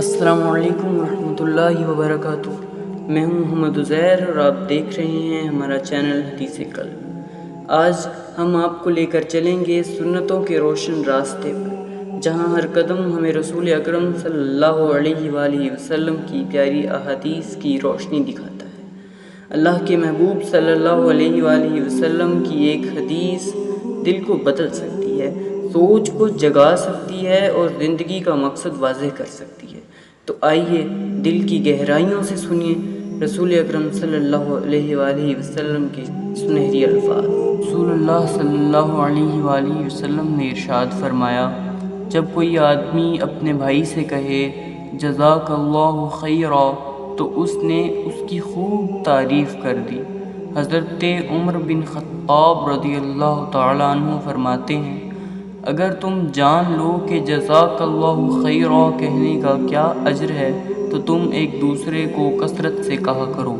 السلام علیکم ورحمۃ اللہ وبرکاتہ۔ میں ہوں محمد عزیر اور آپ دیکھ رہے ہیں ہمارا چینل حدیث قلب۔ آج ہم آپ کو لے کر چلیں گے سنتوں کے روشن راستے پر، جہاں ہر قدم ہمیں رسول اکرم صلی اللہ علیہ وآلہ وسلم کی پیاری احادیث کی روشنی دکھاتا ہے۔ اللہ کے محبوب صلی اللہ علیہ وآلہ وسلم کی ایک حدیث دل کو بدل سکتی ہے، سوچ کو جگا سکتی ہے اور زندگی کا مقصد واضح کر سکتی ہے۔ تو آئیے دل کی گہرائیوں سے سنیے رسول اکرم صلی اللہ علیہ وآلہ وسلم کے سنہری الفاظ۔ رسول اللہ صلی اللہ علیہ وآلہ وسلم نے ارشاد فرمایا، جب کوئی آدمی اپنے بھائی سے کہے جزاک اللہ خیرا تو اس نے اس کی خوب تعریف کر دی۔ حضرت عمر بن خطاب رضی اللہ تعالیٰ عنہ فرماتے ہیں، اگر تم جان لو کہ جزاک اللہ خیرا کہنے کا کیا اجر ہے تو تم ایک دوسرے کو کثرت سے کہا کرو۔